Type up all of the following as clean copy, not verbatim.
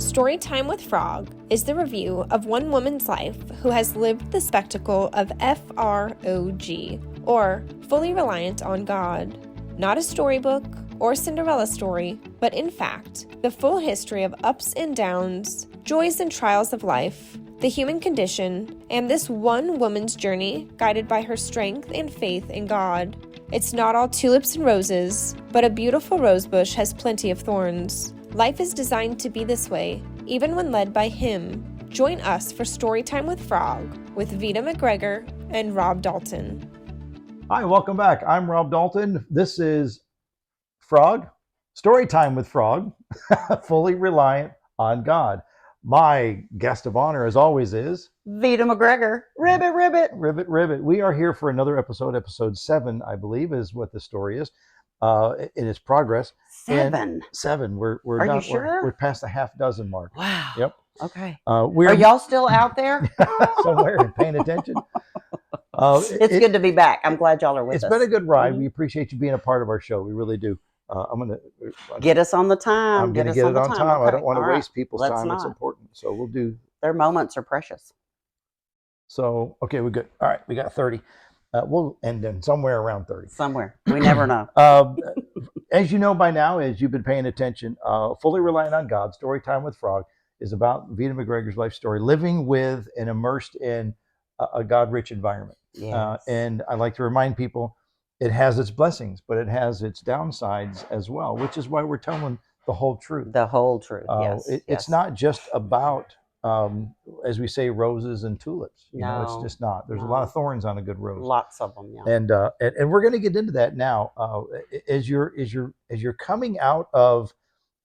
Storytime with Frog is the review of one woman's life who has lived the spectacle of FROG, or fully reliant on God. Not a storybook or Cinderella story, but in fact, the full history of ups and downs, joys and trials of life, the human condition, and this one woman's journey guided by her strength and faith in God. It's not all tulips and roses, but a beautiful rosebush has plenty of thorns. Life is designed to be this way, even when led by Him. Join us for Storytime with Frog with Veda McGregor and Rob Dalton. Hi, welcome back. I'm Rob Dalton. This is Frog, Storytime with Frog, fully reliant on God. My guest of honor, as always, is Veda McGregor. Ribbit, ribbit. Ribbit, ribbit. We are here for another episode. Episode 7, I believe, is what the story is. In its progress. Seven. We're Are done. you sure? We're past the half dozen mark. Wow. Yep. Okay. Are Are y'all still out there? somewhere and paying attention? It's good to be back. I'm glad y'all are with us. It's been a good ride. We appreciate you being a part of our show. We really do. I'm gonna get us on the time. I'm gonna get it on time. Okay. I don't want to waste people's Let's time. not. It's important. So we'll do. Their moments are precious. So okay, we're good. All right, we got 30. We'll end in somewhere around 30. Somewhere. We never know. As you know by now, as you've been paying attention, Fully Reliant on God, Storytime with Frog is about Veda McGregor's life story, living with and immersed in a God-rich environment. Yes. And I like to remind people it has its blessings, but it has its downsides as well, which is why we're telling the whole truth. The whole truth, yes. It's not just about, as we say, roses and tulips. You know, it's just not. There's a lot of thorns on a good rose. Lots of them, yeah. And we're going to get into that now. As you're coming out of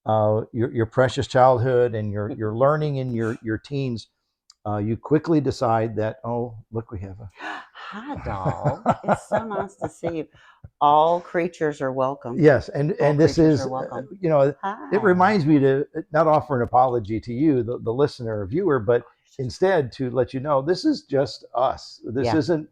your precious childhood and you're learning in your teens, you quickly decide that, oh, look, we have a hi, doll. It's so nice to see you. All creatures are welcome. Yes, and this is, you know, Hi. It reminds me to not offer an apology to you, the listener or viewer, but instead to let you know this is just us. This isn't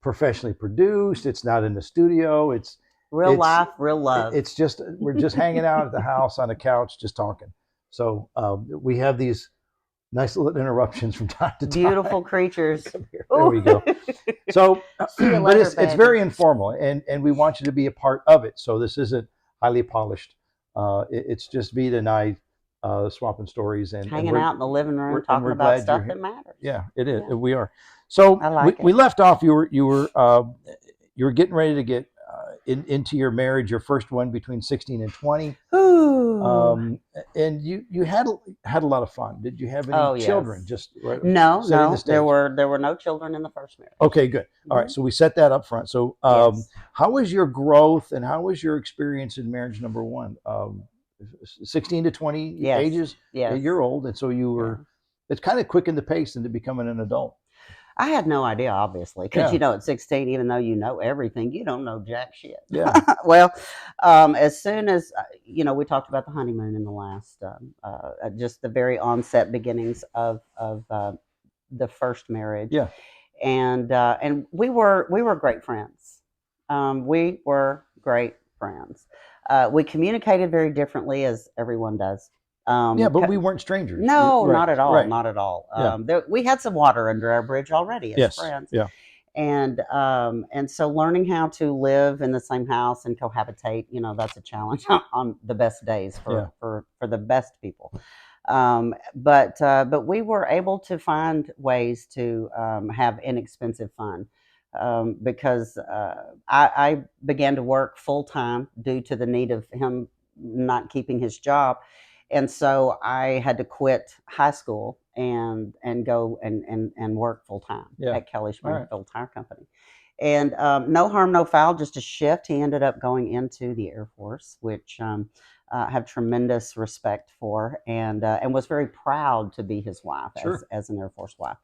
professionally produced. It's not in the studio. It's real life, real love. It's just we're just hanging out at the house on a couch, just talking. So we have these nice little interruptions from time to time. Beautiful creatures. There we go. So, but it's very informal, and we want you to be a part of it. So this isn't highly polished. It's just Veda and I swapping stories and hanging out in the living room, talking about stuff that matters. Yeah, it is. Yeah. We are. So we left off. You were getting ready to get into your marriage, your first one between 16 and 20. Ooh. And you had a lot of fun. Did you have any children? Yes. Just right, no. There were no children in the first marriage. Okay, good. All right, so we set that up front. So how was your growth and how was your experience in marriage number one? 16 to 20 ages? Yes. You're old, and so you were. It's kind of quickened the pace into becoming an adult. I had no idea, obviously, because you know, at 16, even though you know everything, you don't know jack shit. Yeah. Well, as soon as we talked about the honeymoon in the last, just the very onset beginnings of the first marriage. Yeah. And we were great friends. We were great friends. We communicated very differently, as everyone does. But we weren't strangers. No, right. not at all. Right. Not at all. Yeah. We had some water under our bridge already as friends. Yeah. And so learning how to live in the same house and cohabitate, that's a challenge on the best days for the best people. But we were able to find ways to have inexpensive fun. Because I began to work full time due to the need of him not keeping his job. And so I had to quit high school and go and work full time at Kelly Springfield Tire Company. And no harm, no foul, just a shift. He ended up going into the Air Force, which I have tremendous respect for, and was very proud to be his wife as an Air Force wife.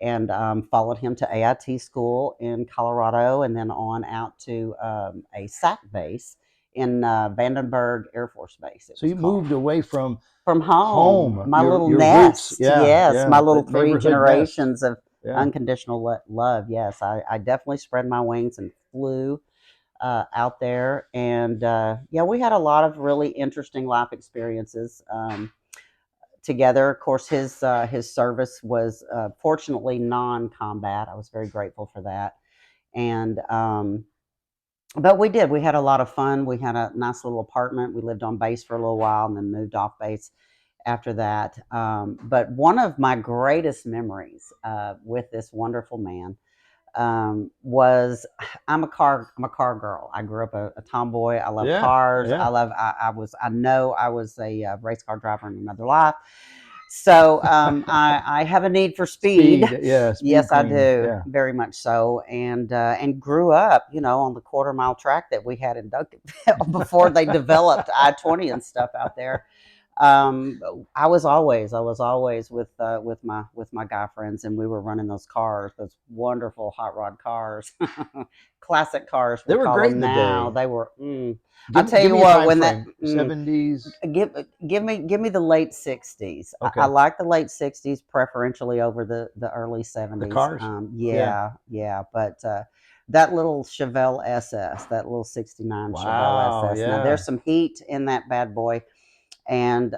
And followed him to AIT school in Colorado, and then on out to a SAC base in Vandenberg Air Force Base. So you moved away from home. My little nest. Yes, my little 3 generations of unconditional love. Yes, I definitely spread my wings and flew out there. And we had a lot of really interesting life experiences. together. Of course, his service was fortunately non-combat. I was very grateful for that. And but we did. We had a lot of fun. We had a nice little apartment. We lived on base for a little while and then moved off base after that. But one of my greatest memories with this wonderful man was I'm a car girl. I grew up a tomboy. I love cars. Yeah. I know I was a race car driver in another life. So I have a need for speed. Yeah, speed yes, queen. I do, Yeah. very much so. And grew up, on the quarter-mile track that we had in Duncanville before they developed I-20 and stuff out there. I was always with my guy friends, and we were running those wonderful hot rod cars, classic cars. They were great them in the now. day. They were. I'll tell you what, when that 70s. Give me the late 60s. Okay. I like the late 60s preferentially over the early 70s. The cars. Yeah. But that little Chevelle SS, that little '69 Chevelle SS. Yeah. Now there's some heat in that bad boy. And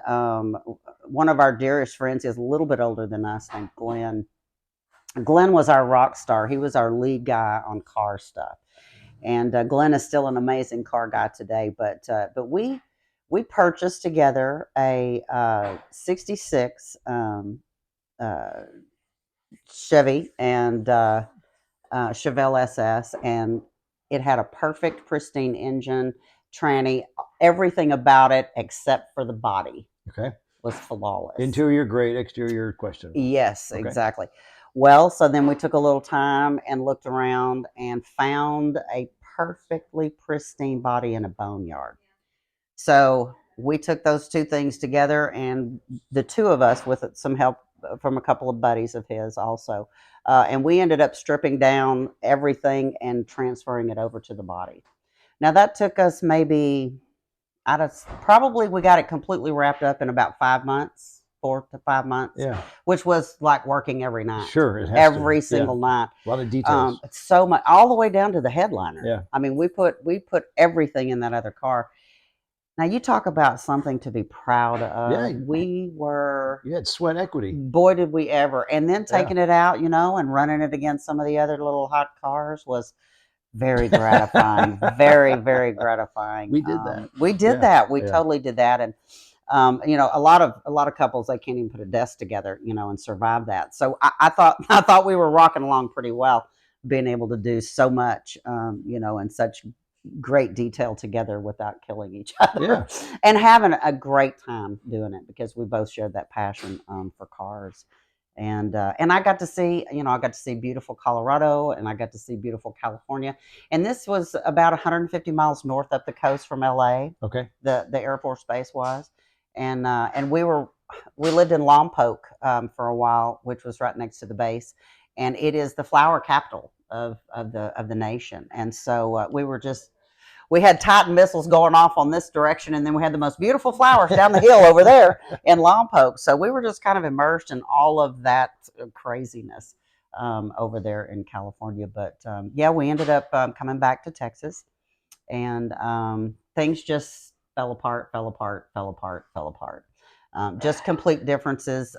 one of our dearest friends is a little bit older than us, named Glenn. Glenn was our rock star. He was our lead guy on car stuff. And Glenn is still an amazing car guy today. But we purchased together a '66 Chevy and Chevelle SS, and it had a perfect, pristine engine, tranny, everything about it except for the body. Okay. Was flawless. Interior great, exterior questionable. Yes, okay. Exactly. Well, so then we took a little time and looked around and found a perfectly pristine body in a boneyard. So we took those two things together, and the two of us, with some help from a couple of buddies of his also, and we ended up stripping down everything and transferring it over to the body. Now that took us maybe, probably we got it completely wrapped up in about 5 months, 4 to 5 months. Yeah. Which was like working every night. Sure, it has every single night. A lot of details. So much, all the way down to the headliner. Yeah. I mean, we put everything in that other car. Now you talk about something to be proud of. Yeah. You had sweat equity. Boy, did we ever. And then taking it out, and running it against some of the other little hot cars was very gratifying. Very, very gratifying. We did that. We did that. We totally did that. And a lot of couples, they can't even put a desk together, and survive that. So I thought we were rocking along pretty well, being able to do so much, in such great detail together without killing each other, and having a great time doing it, because we both shared that passion for cars. And I got to see, beautiful Colorado, and I got to see beautiful California. And this was about 150 miles north up the coast from LA. Okay. The Air Force Base was. And we lived in Lompoc for a while, which was right next to the base. And it is the flower capital of the nation. And so we had Titan missiles going off on this direction, and then we had the most beautiful flowers down the hill over there in Lompoc. So we were just kind of immersed in all of that craziness over there in California. But we ended up coming back to Texas, and things just fell apart. Just complete differences.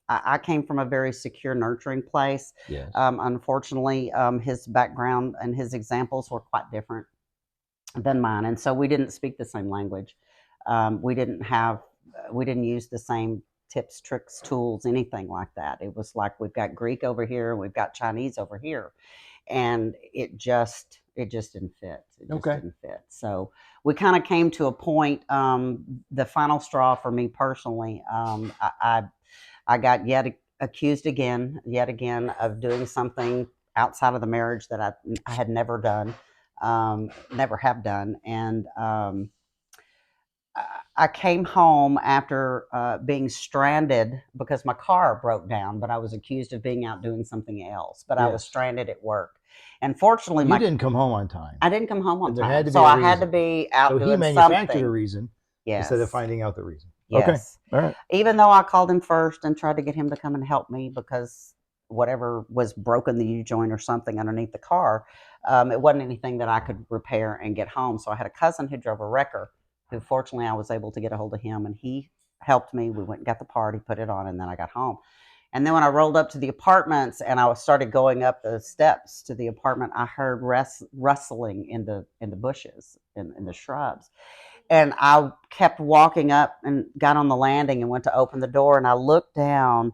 I came from a very secure, nurturing place. Yes. Unfortunately, his background and his examples were quite different than mine, and so we didn't speak the same language. We didn't use the same tips, tricks, tools, anything like that. It was like, we've got Greek over here and we've got Chinese over here, and it just didn't fit. Didn't fit. So we kind of came to a point. The final straw for me personally, I got yet again of doing something outside of the marriage that I had never done. Never have done. And I came home after being stranded because my car broke down, but I was accused of being out doing something else. But I was stranded at work. And fortunately, you didn't come home on time. I didn't come home on time. Had to so be I had to be out doing something. So he manufactured a reason instead of finding out the reason. Yes. Okay. All right. Even though I called him first and tried to get him to come and help me, because whatever was broken, the U-joint or something underneath the car, it wasn't anything that I could repair and get home. So I had a cousin who drove a wrecker, who fortunately I was able to get a hold of him, and he helped me. We went and got the party, put it on, and then I got home. And then when I rolled up to the apartments and I started going up the steps to the apartment, I heard rustling in the bushes, in the shrubs. And I kept walking up and got on the landing and went to open the door. And I looked down,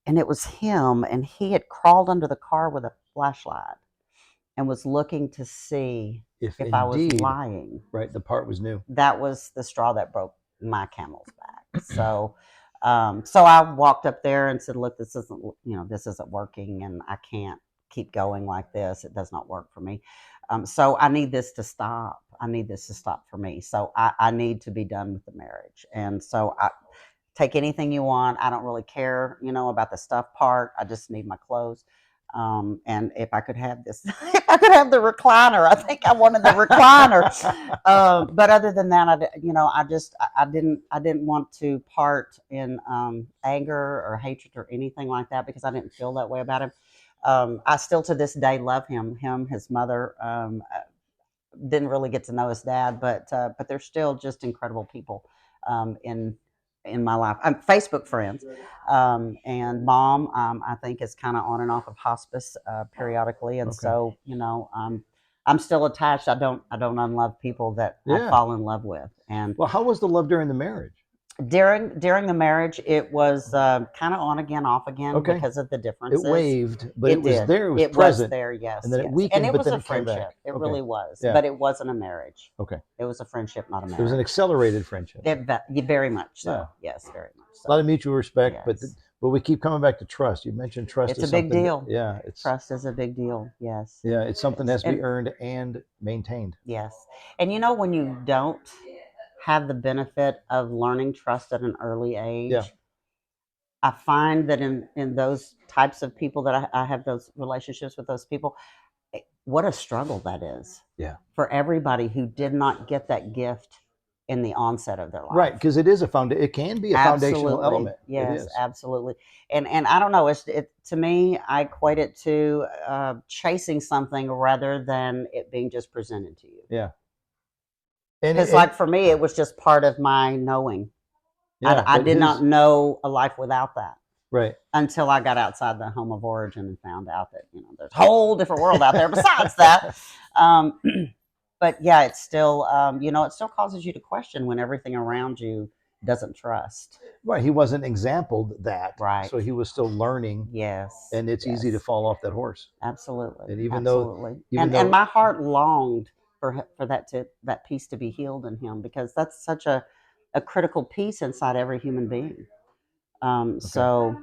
and it was him. And he had crawled under the car with a flashlight and was looking to see if I was indeed, lying. right, the part was new. That was the straw that broke my camel's back. So, so I walked up there and said, "Look, this isn't working, and I can't keep going like this. It does not work for me. So I need this to stop. I need this to stop for me. So I need to be done with the marriage. And so I take anything you want. I don't really care, about the stuff part. I just need my clothes." And if I could have this, if I could have the recliner, I think I wanted the recliner. But other than that, I didn't want to part in anger or hatred or anything like that, because I didn't feel that way about him. I still to this day love him. His mother, didn't really get to know his dad, but they're still just incredible people in my life. I'm Facebook friends, and mom, I think is kind of on and off of hospice periodically, and so I'm still attached. I don't unlove people that I fall in love with. And well, how was the love during the marriage? During the marriage, it was kind of on again, off again, because of the differences. It waved, but it was did. there. It was It present. was there, yes. And then yes. it weakened, and it but was then a it came friendship. back. It Okay. really was, Yeah. but it wasn't a marriage. Okay. It was a friendship, not a marriage. It was an accelerated friendship. Very much so. Yeah. Yes, very much so. A lot of mutual respect, Yes. but we keep coming back to trust. You mentioned trust. It's is a big something deal. Trust is a big deal. Yes. Yeah, it's something that has to be And- earned and maintained. Yes. And when you don't have the benefit of learning trust at an early age, Yeah. I find that in those types of people that I have those relationships with those people, what a struggle that is. Yeah. For everybody who did not get that gift in the onset of their life. Right, because it is it can be a foundational element. Yes, it is. Absolutely. And I don't know, to me, I equate it to chasing something rather than it being just presented to you. Yeah. And because like for me, it was just part of my knowing. Yeah, I did not know a life without that. Right. Until I got outside the home of origin and found out that, there's a whole different world out there besides that. But yeah, it's still, it still causes you to question when everything around you doesn't trust. Right. He wasn't exampled that. Right. So he was still learning. Yes. And it's easy to fall off that horse. Absolutely. And even though, and my heart longed for that piece to be healed in him, because that's such a critical piece inside every human being. So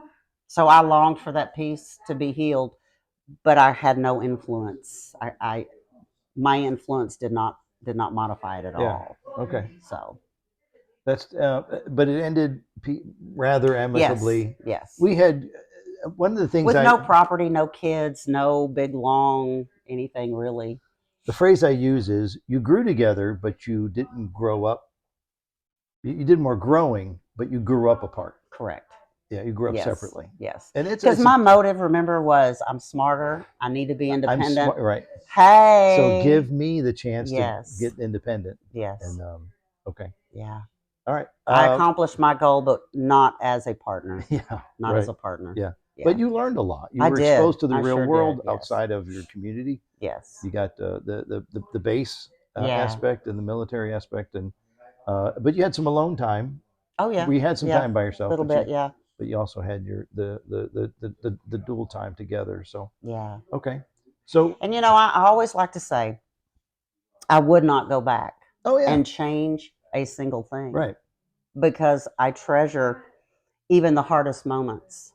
I longed for that piece to be healed, but I had no influence. My influence did not modify it at all. Okay. So that's but it ended rather amicably. Yes. We had one of the things with no property, no kids, no big long anything really. The phrase I use is, you grew together, but you didn't grow up. You did more growing, but you grew up apart. Correct. Yeah, you grew up separately. Yes. And it's because my motive, remember, was I'm smarter. I need to be independent. Right. Hey. So give me the chance to get independent. Yes. And okay. Yeah. All right. I accomplished my goal, but not as a partner. Yeah. Not as a partner. Yeah. But you learned a lot. You were exposed to the real world outside of your community. Yes. You got the base aspect and the military aspect, and but you had some alone time. Oh yeah. We had some time by yourself. A little bit, yeah. But you also had the dual time together. So yeah. Okay. So and I always like to say, I would not go back. Oh yeah. And change a single thing. Right. Because I treasure even the hardest moments.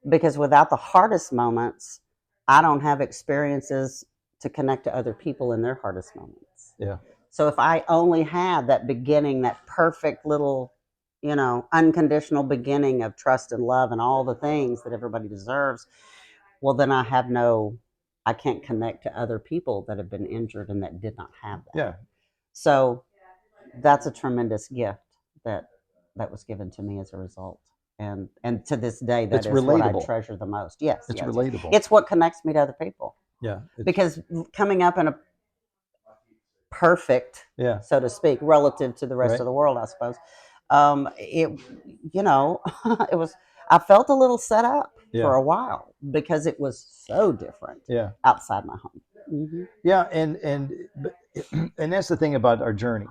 Because without the hardest moments, I don't have experiences to connect to other people in their hardest moments. Yeah. So if I only had that beginning, that perfect little, unconditional beginning of trust and love and all the things that everybody deserves, well, then I can't connect to other people that have been injured and that did not have that. Yeah. So that's a tremendous gift that was given to me as a result. And to this day, that is what I treasure the most. Yes. It's relatable. It's what connects me to other people. Yeah. Because coming up in a perfect, so to speak, relative to the rest of the world, I suppose, It, you know, it was. I felt a little set up for Yeah. a while because it was so different Yeah. outside my home. Hmm. Yeah, and that's the thing about our journey.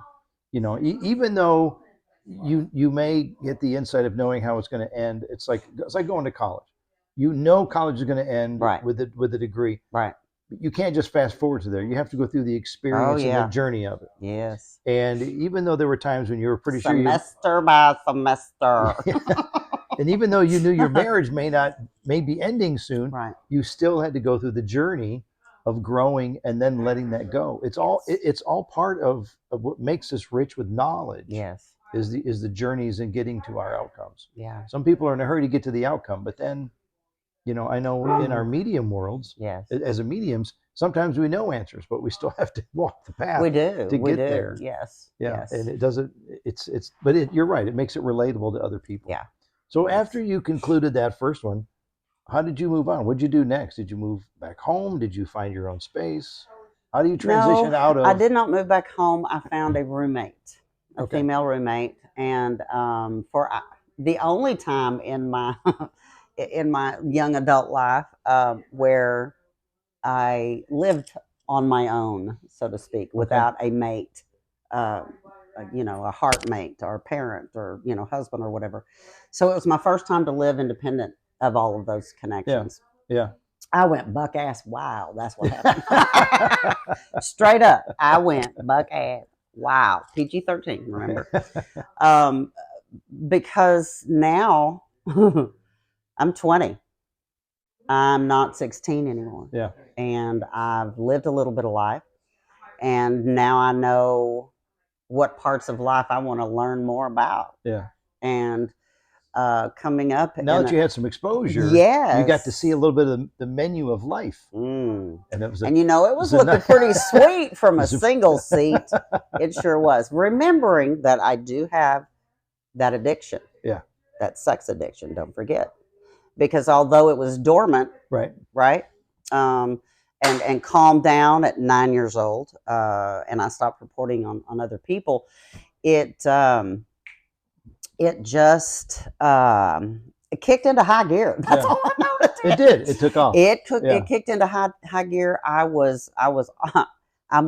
You know, even though you may get the insight of knowing how it's going to end, it's like going to college. You know, college is going to end Right. with a degree. Right. But you can't just fast forward to there. You have to go through the Oh experience and the yeah. journey of it. Yes. And even though there were times when you were pretty sure you, Semester by semester. and even though you knew your marriage may be ending soon, Right. you still had to go through the journey of growing and then letting that go. It's all part of what makes us rich with knowledge. Yes. Is the journeys in getting to our outcomes. Yeah. Some people are in a hurry to get to the outcome, but then, you know, I know in our medium worlds, Yes. as a mediums, sometimes we know answers, but we still have to walk the path. We do. to We get do. there. Yes. Yeah, Yes. and it doesn't. But you're right. It makes it relatable to other people. Yeah. So after you concluded that first one, how did you move on? What did you do next? Did you move back home? Did you find your own space? How do you transition No, out of? I did not move back home. I found a roommate, a Okay. female roommate, and for the only time in my in my young adult life where I lived on my own, so to speak, without a mate, uh, you know, a heart mate or a parent or, you know, husband or whatever. So it was my first time to live independent of all of those connections. Yeah. I went buck ass wow. That's what happened. Straight up, I went buck ass wow. PG-13, remember? Um, because now I'm 20. I'm not 16 anymore. Yeah. And I've lived a little bit of life. And now I know what parts of life I want to learn more about. Yeah. And coming up. Now that you had some exposure, yes, you got to see a little bit of the menu of life. And it was you know, it was looking pretty sweet from a single seat. It sure was. Remembering that I do have that addiction. Yeah. That sex addiction, don't forget. Because although it was dormant, right, and calmed down at 9 years old, and I stopped reporting on other people, it just it kicked into high gear. That's all I know. It did. It took off. It kicked into high gear. I'm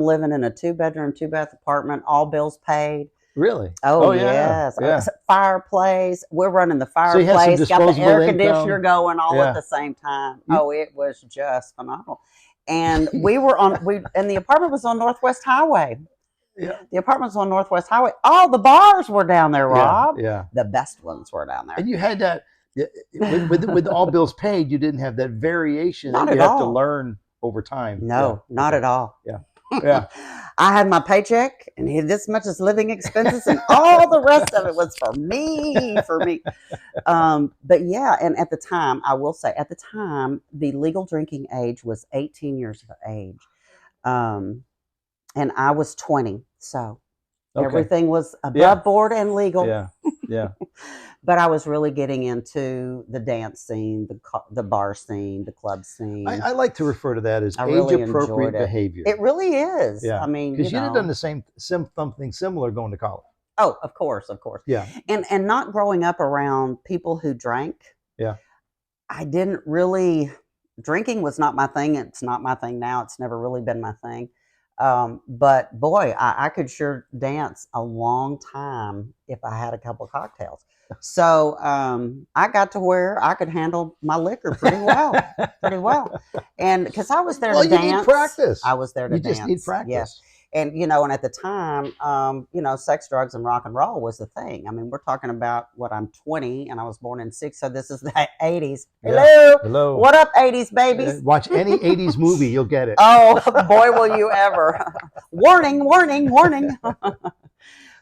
living in a 2-bedroom, 2-bath apartment, all bills paid. Really? Oh yes. Yeah. Fireplace. We're running the So you had some fireplace, got the disposable air income. conditioner going all at the same time. Oh, it was just phenomenal. And and the apartment was on Northwest Highway. Yeah. The apartment was on Northwest Highway. All the bars were down there, Rob. Yeah. The best ones were down there. And you had that with all bills paid, you didn't have that variation Not that you at have to all. learn over time. No, not at all. Yeah. Yeah. I had my paycheck and he had this much as living expenses, and all the rest of it was for me. But yeah, and at the time, I will say, at the time, the legal drinking age was 18 years of age. And I was 20. So everything was above board and legal. Yeah. Yeah. But I was really getting into the dance scene, the bar scene, the club scene. I like to refer to that as really age-appropriate behavior. It really is. Yeah. I mean, because you'd have done the something similar going to college. Oh, of course. Yeah. And not growing up around people who drank. Yeah. I didn't really. Drinking was not my thing. It's not my thing now. It's never really been my thing. But boy, I could sure dance a long time if I had a couple of cocktails. So I got to where I could handle my liquor pretty well. And because I was there to dance. You need practice. I was there to dance. You just need practice. Yes. And, you know, and at the time, you know, sex, drugs, and rock and roll was the thing. I mean, we're talking about I'm 20 and I was born in 6. So this is the 80s. Hello. What up, 80s babies? Watch any 80s movie. You'll get it. Oh, boy, will you ever. Warning.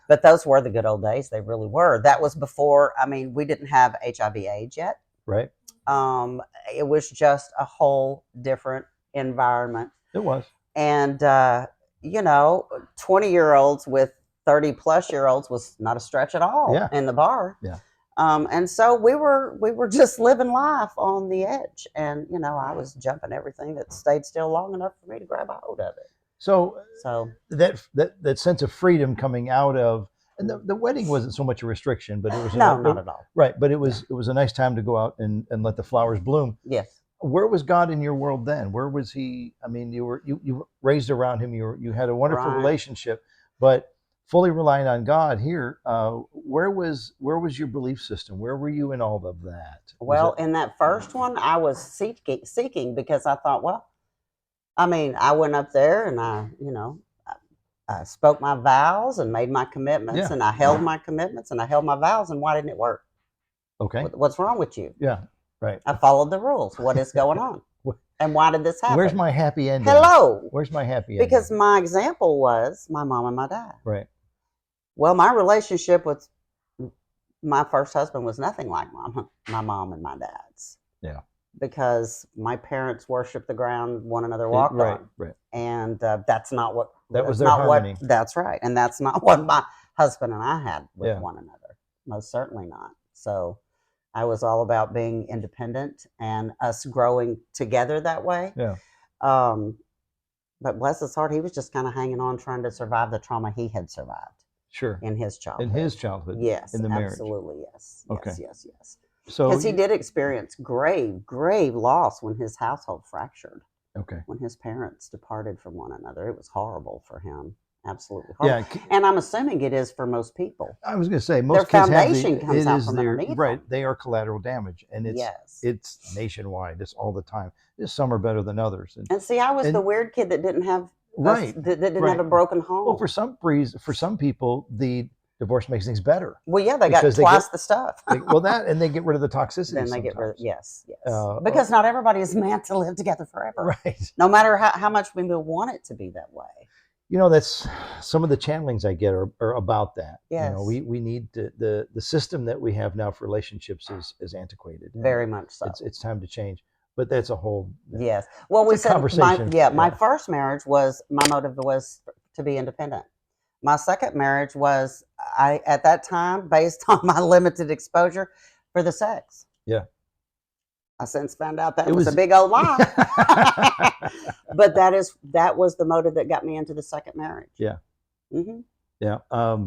But those were the good old days. They really were. That was before, I mean, we didn't have HIV/AIDS yet. Right. It was just a whole different environment. It was. And, you know, 20-year-olds with 30-plus-year-olds was not a stretch at all in the bar. Yeah. And so we were just living life on the edge. And, you know, I was jumping everything that stayed still long enough for me to grab a hold of it. So So that sense of freedom coming out of And the wedding wasn't so much a restriction, but it was No, not at all. right. But it was a nice time to go out and let the flowers bloom. Yes. Where was God in your world then? Where was He? I mean, you were raised around Him. You had a wonderful Right. relationship, but fully relying on God here. Where was your belief system? Where were you in all of that? Well, in that first one, I was seeking because I thought, well, I mean, I went up there and I spoke my vows and made my commitments, Yeah. and I held my commitments and I held my vows, and why didn't it work? Okay. What's wrong with you? Yeah. Right. I followed the rules. What is going on? And why did this happen? Where's my happy ending? Hello. Where's my happy ending? Because my example was my mom and my dad. Right. Well, my relationship with my first husband was nothing like my mom and my dad's. Yeah. Because my parents worshiped the ground one another walked on. Right. And that's not what that was their harmony. That's right. And that's not what my husband and I had with Yeah. one another. Most certainly not. So I was all about being independent and us growing together that way. Yeah. But bless his heart, he was just kind of hanging on, trying to survive the trauma he had survived. Sure. In his childhood. In his childhood. Yes. In the marriage. Absolutely. Yes. Okay. Yes. So because he did experience grave loss when his household fractured. Okay. When his parents departed from one another, it was horrible for him. Absolutely horrible. Yeah. And I'm assuming it is for most people. I was going to say most their kids foundation have comes out from underneath right. them. They are collateral damage, and it's nationwide. It's all the time. Some are better than others. And see, I was the weird kid that didn't have that didn't have a broken home. Well, for some people, the divorce makes things better. Well, yeah, they got twice the stuff. And they get rid of the toxicity. Then they get rid of yes. Because not everybody is meant to live together forever. Right. No matter how much we want it to be that way. That's some of the channelings I get are about that. Yes. We need the system that we have now for relationships is antiquated. Very much so. It's time to change. But that's a whole yes. Well, we said conversation. My first marriage was my motive was to be independent. My second marriage was at that time based on my limited exposure for the sex. Yeah. I since found out that was a big old lie. But that was the motive that got me into the second marriage. Yeah. Mm-hmm. Yeah.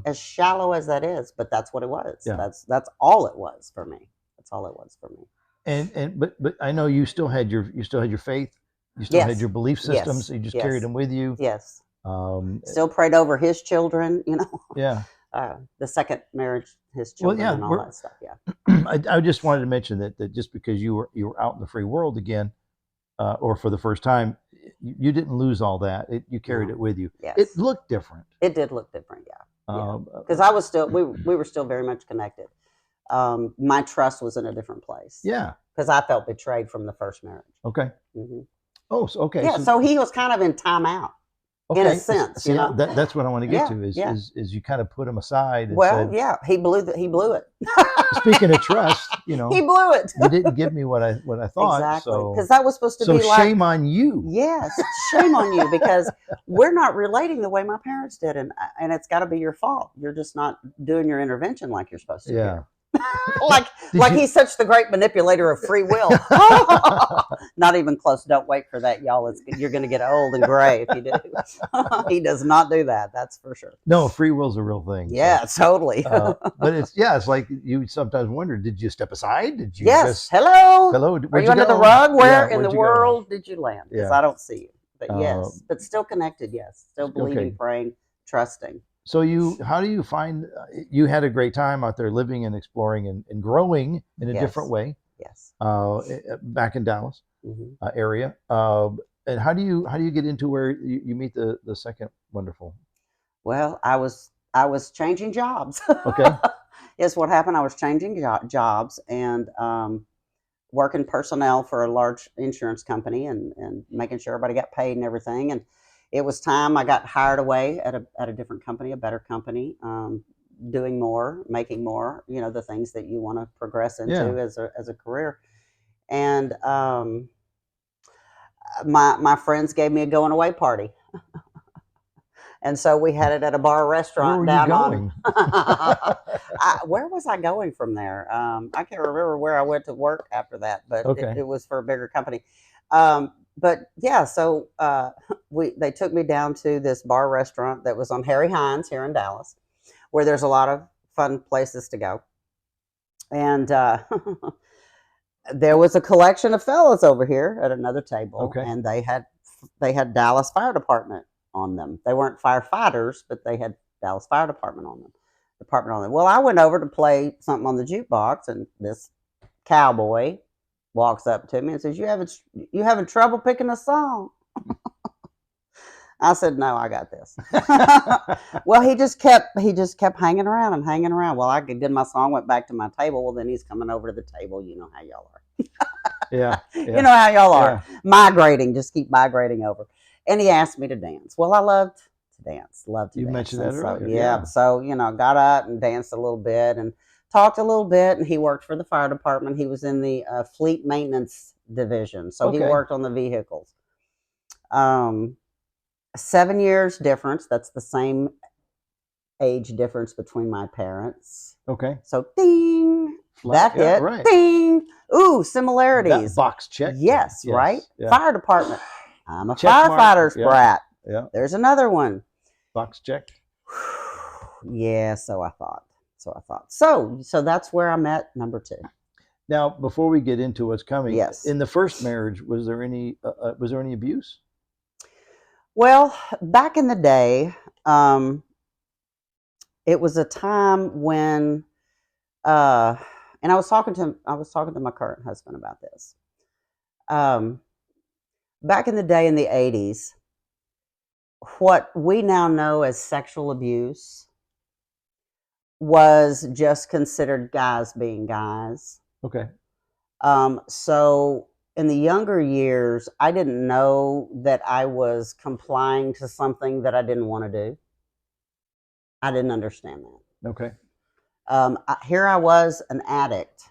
As shallow as that is, but that's what it was. Yeah. That's all it was for me. That's all it was for me. But I know you still had your faith. You still had your belief systems. You just carried them with you. Yes. Still prayed over his children. Yeah. The second marriage, his children, and all that stuff. Yeah. I just wanted to mention that just because you were out in the free world again, or for the first time, you didn't lose all that. You carried it with you. Yes. It looked different. It did look different. Yeah. Because I was still we were still very much connected. My trust was in a different place. Yeah. Because I felt betrayed from the first marriage. Okay. Mm-hmm. Oh, so, okay. Yeah. So he was kind of in timeout. Okay. In a sense, See, that's what I want to get to is you kind of put him aside. And said, he blew it. Speaking of trust, he blew it. You didn't give me what I thought. Exactly, because that was supposed to be like shame on you. Yes, shame on you because we're not relating the way my parents did, and it's got to be your fault. You're just not doing your intervention like you're supposed to. Yeah. He's such the great manipulator of free will. Not even close. Don't wait for that, y'all. You're going to get old and gray if you do. He does not do that. That's for sure. No, free will's a real thing. Yeah, so. Totally. But it's like you sometimes wonder: did you step aside? Did you? Yes. Hello. Where'd Are you under the rug? Where in the world did you land? Because I don't see you. But yes, but still connected. Yes, still believing, praying, trusting. So how do you find, you had a great time out there living and exploring and growing in a different way. Yes. Back in Dallas area. And how do you get into where you meet the second wonderful? Well, I was changing jobs. Okay. Yes, what happened, I was changing jobs and working personnel for a large insurance company and making sure everybody got paid and everything. And it was time I got hired away at a different company, a better company, doing more, making more, the things that you want to progress into as a career. And my friends gave me a going away party. And so we had it at a bar restaurant down on. Where was I going from there? I can't remember where I went to work after that, but it was for a bigger company. But yeah, so they took me down to this bar restaurant that was on Harry Hines here in Dallas. where there's a lot of fun places to go. And there was a collection of fellas over here at another table, Okay. and they had Dallas Fire Department on them. They weren't firefighters, but they had Dallas Fire Department on them. Well, I went over to play something on the jukebox, and this cowboy walks up to me and says, "You having trouble picking a song?" I said, "No, I got this." Well, he just kept hanging around and hanging around. Well, I did my song, went back to my table. Well, then he's coming over to the table. You know how y'all are. Yeah. You know how y'all are. Migrating, just keep migrating over. And he asked me to dance. Well, I loved to dance. Loved to You dance. mentioned that And so, earlier. yeah. So, got up and danced a little bit and talked a little bit. And he worked for the fire department. He was in the fleet maintenance division. So he Okay. worked on the vehicles. 7 years difference. That's the same age difference between my parents. Okay. So ding, Flat, that hit. right. Ding. Ooh, similarities. That box check. Yes, right? Yeah. Fire department. I'm a Check firefighter's mark. brat. Yeah. There's another one. Box check. Yeah, so I thought. So that's where I met number 2. Now, before we get into what's coming, Yes. in the first marriage, was there any abuse? Well, back in the day, it was a time when, and I was talking to my current husband about this. Back in the day in the 80s, what we now know as sexual abuse was just considered guys being guys. Okay. So in the younger years, I didn't know that I was complying to something that I didn't want to do. I didn't understand that. Okay. Here I was, an addict,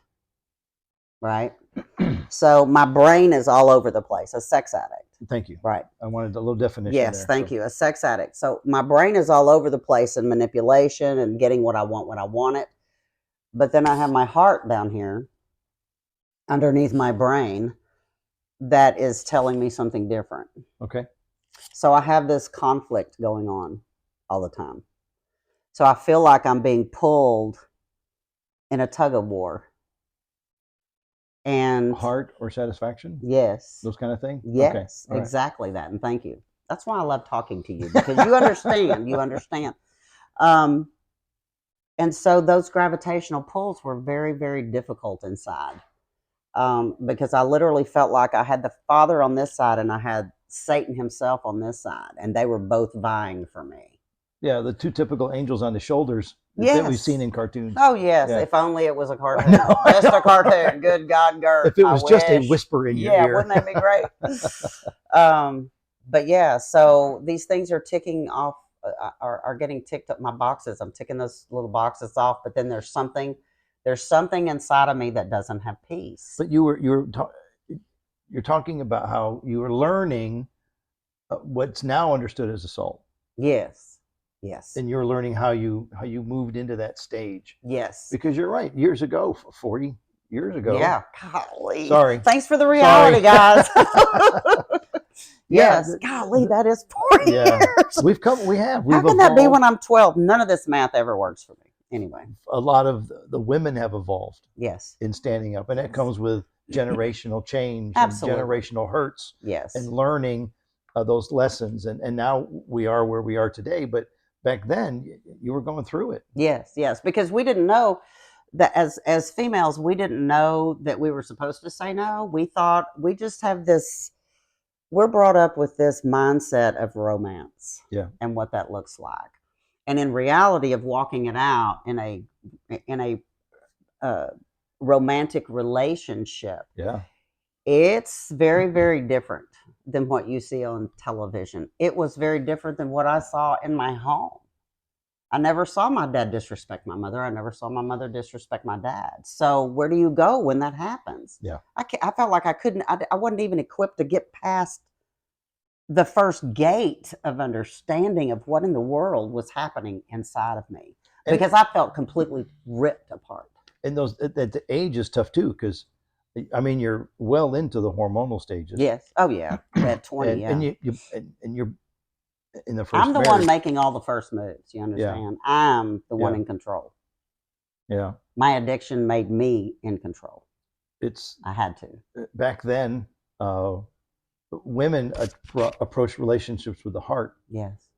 right? So my brain is all over the place, a sex addict. Thank you. Right. I wanted a little definition. Yes, there, thank you. A sex addict. So my brain is all over the place in manipulation and getting what I want when I want it. But then I have my heart down here underneath my brain that is telling me something different. Okay. So I have this conflict going on all the time. So I feel like I'm being pulled in a tug of war. And heart or satisfaction? Yes. Those kind of things? Yes, okay. exactly that. And thank you. That's why I love talking to you, because you understand. You understand. And so those gravitational pulls were very, very difficult inside, because I literally felt like I had the Father on this side and I had Satan himself on this side, and they were both vying for me. Yeah, the two typical angels on the shoulders Yes. that we've seen in cartoons. Oh, yes. Yeah. If only it was a cartoon. Just a cartoon. Good God, Gert. If it was just a wish. whisper in your Yeah, ear. wouldn't that be great? But yeah, so these things are ticking off, are getting ticked up my boxes. I'm ticking those little boxes off, but then there's something inside of me that doesn't have peace. But you're talking about how you were learning what's now understood as assault. Yes. Yes. And you're learning how you moved into that stage. Yes. Because you're right. Years ago, 40 years ago. Yeah. Golly. Sorry. Thanks for the reality, guys. Yes. Yeah. Golly, that is 40 years. We have. How can that be when I'm 12? None of this math ever works for me. Anyway. A lot of the women have evolved. Yes. In standing up. And that comes with generational change. Absolutely. And generational hurts. Yes. And learning those lessons. And now we are where we are today. But back then, you were going through it. Yes, yes. Because we didn't know that as females, we didn't know that we were supposed to say no. We thought we just have this, we're brought up with this mindset of romance. Yeah. And what that looks like. And in reality of walking it out in a romantic relationship. Yeah. It's very, very different than what you see on television. It was very different than what I saw in my home. I never saw my dad disrespect my mother. I never saw my mother disrespect my dad. So where do you go when that happens? Yeah. I felt like I wasn't even equipped to get past the first gate of understanding of what in the world was happening inside of me, because I felt completely ripped apart. And the age is tough too, because I mean, you're well into the hormonal stages. Yes. Oh yeah. At 20. And you're in the 1st I'm the marriage. one making all the first moves. You understand? I'm the one in control. Yeah. My addiction made me in control. I had to. Back then, women approached relationships with the heart. Yes.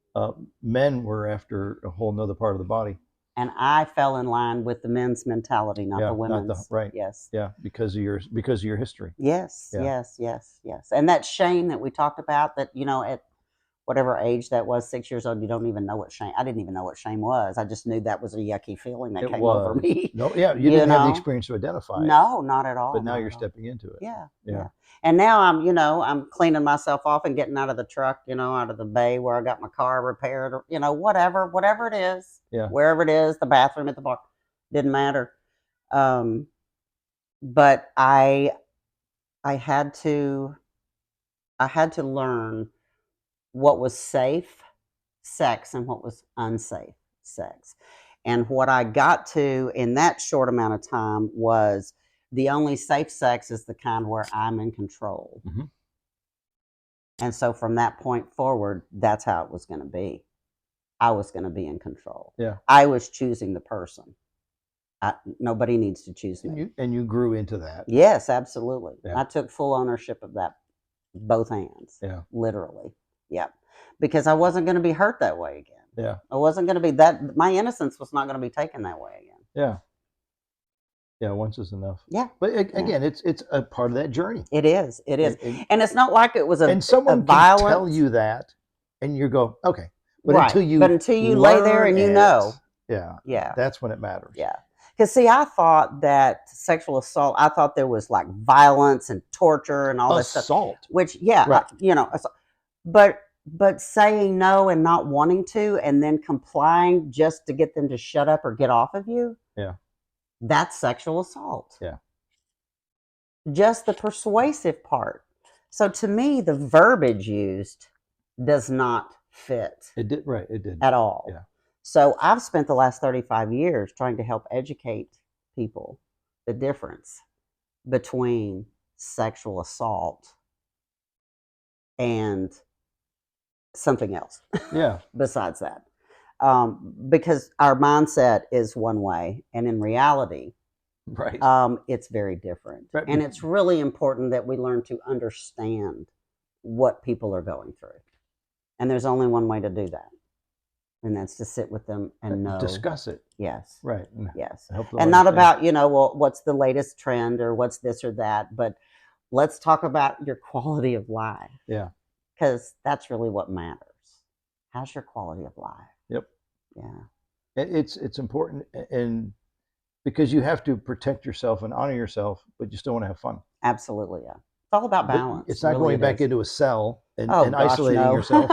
Men were after a whole nother part of the body. And I fell in line with the men's mentality, not the women's. Right. Yes. Yeah, because of your history. Yes, yes. And that shame that we talked about, that, at whatever age that was, 6 years old, you don't even know what shame. I didn't even know what shame was. I just knew that was a yucky feeling that came over me. No, yeah, you didn't have the experience to identify it. No, not at all. But now you're stepping into it. Yeah. And now I'm cleaning myself off and getting out of the truck, out of the bay where I got my car repaired, or, whatever it is. Yeah. Wherever it is, the bathroom at the bar, didn't matter. But I had to learn what was safe sex and what was unsafe sex. And what I got to in that short amount of time was the only safe sex is the kind where I'm in control. Mm-hmm. And so from that point forward, that's how it was going to be. I was going to be in control. Yeah. I was choosing the person. Nobody needs to choose me. And you grew into that. Yes, absolutely. Yeah. I took full ownership of that, both hands. Yeah. Literally. Yeah. Because I wasn't going to be hurt that way again. Yeah. I wasn't going to be that. My innocence was not going to be taken that way again. Yeah. Yeah. Once is enough. Yeah. But again, it's a part of that journey. It is. It is. And it's not like it was and someone can tell you that, and you go, okay. But until you lay there and you know. Yeah. Yeah. That's when it matters. Yeah. Because, see, I thought that sexual assault, I thought there was like violence and torture and all this stuff. Assault. Which, but saying no and not wanting to and then complying just to get them to shut up or get off of you. Yeah. That's sexual assault. Yeah. Just the persuasive part. So to me, the verbiage used does not fit. It did. Right. It did. At all. Yeah. So I've spent the last 35 years trying to help educate people the difference between sexual assault and something else. Yeah. Besides that. Because our mindset is one way, and in reality, right, it's very different. Right. And it's really important that we learn to understand what people are going through. And there's only one way to do that. And that's to sit with them and know. Discuss it. Yes. Right. Yes. And not about, what's the latest trend or what's this or that, but let's talk about your quality of life. Yeah. Because that's really what matters. How's your quality of life? Yep. Yeah. It's important, and because you have to protect yourself and honor yourself, but you still want to have fun. Absolutely, yeah. It's all about balance. It's not going back into a cell and isolating yourself.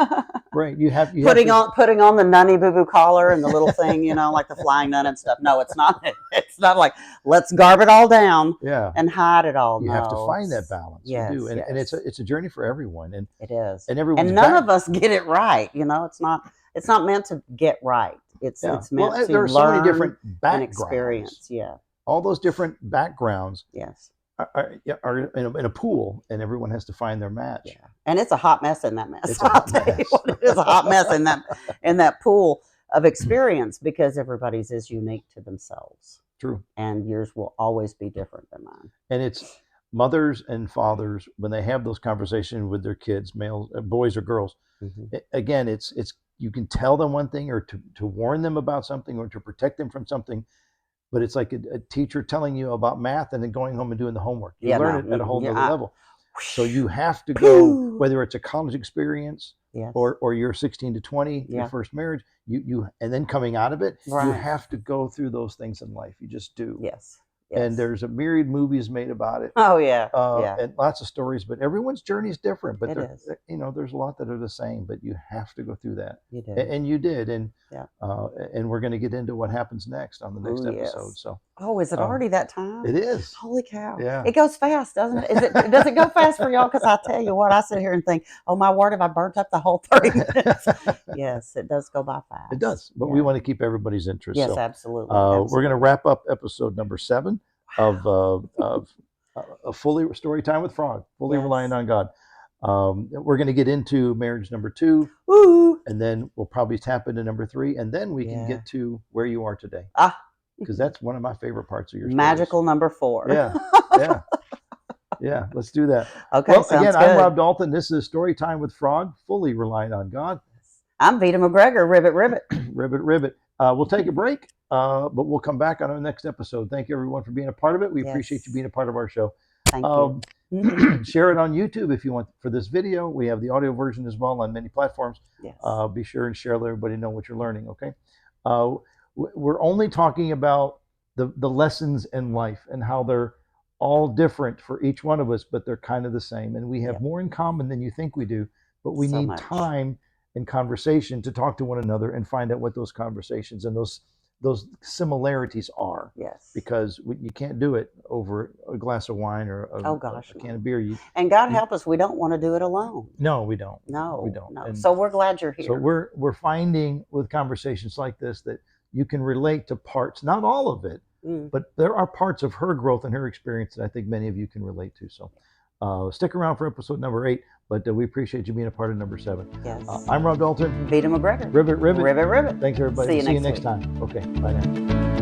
Right. You have putting on the nunny boo boo collar and the little thing, like the flying nun and stuff. No, it's not. It's not like let's garb it all down. Yeah. And hide it all. You have to find that balance. Yes. You do. And it's a journey for everyone. And it is. And everyone's none of us get it right. It's not meant to get right. It's meant to there are learn so many different and experience. Yeah. All those different backgrounds. Yes. Are in a pool, and everyone has to find their match. Yeah. And it's a hot mess in that mess. I'll tell you what, it is a hot mess in that pool of experience, because everybody's is unique to themselves. True. And yours will always be different than mine. And it's mothers and fathers, when they have those conversations with their kids, males, boys or girls. Mm-hmm. Again, it's you can tell them one thing, or to warn them about something, or to protect them from something. But it's like a teacher telling you about math and then going home and doing the homework. You learn it at a whole other level. So you have to go, whether it's a college experience, yes, or you're 16 to 20, your first marriage, you and then coming out of it, you have to go through those things in life. You just do. Yes. And there's a myriad movies made about it. Oh yeah, and lots of stories. But everyone's journey is different. But there's a lot that are the same. But you have to go through that. You did, and you did. And we're going to get into what happens next on the next episode. So is it already that time? It is. Holy cow! Yeah, it goes fast, doesn't it? Does it go fast for y'all? Because I tell you what, I sit here and think, oh my word, have I burnt up the whole 30 minutes? Yes, it does go by fast. It does. But we want to keep everybody's interest. Yes, so, absolutely. We're going to wrap up episode number 7. Of a fully Storytime with Frog, fully reliant on God. We're going to get into marriage number 2, Woo! and then we'll probably tap into number 3, and then we can Yeah. get to where you are today, Ah, because that's one of my favorite parts of your magical stories. number 4. Yeah, yeah, yeah. Let's do that. Okay, Well, sounds again, good. I'm Rob Dalton. This is Storytime with Frog, fully relying on God. I'm Veda McGregor. Ribbit, ribbit. Ribbit, ribbit. We'll take a break, but we'll come back on our next episode. Thank you, everyone, for being a part of it. We appreciate you being a part of our show. Thank you. Share it on YouTube if you want for this video. We have the audio version as well on many platforms. Yes. Be sure and share, let everybody know what you're learning, okay? We're only talking about the lessons in life and how they're all different for each one of us, but they're kind of the same. And we have more in common than you think we do, but we need time and conversation to talk to one another and find out what those conversations and those similarities are. Yes. Because you can't do it over a glass of wine or a can of beer. And God help us, we don't want to do it alone. No, we don't. No, we don't. No. And so we're glad you're here. So we're finding with conversations like this that you can relate to parts, not all of it, but there are parts of her growth and her experience that I think many of you can relate to. So stick around for episode number 8, but we appreciate you being a part of number 7. Yes. I'm Rob Dalton. Veda McGregor. Ribbit, ribbit. Ribbit, ribbit. Thanks, everybody. See you next time. Okay, bye now.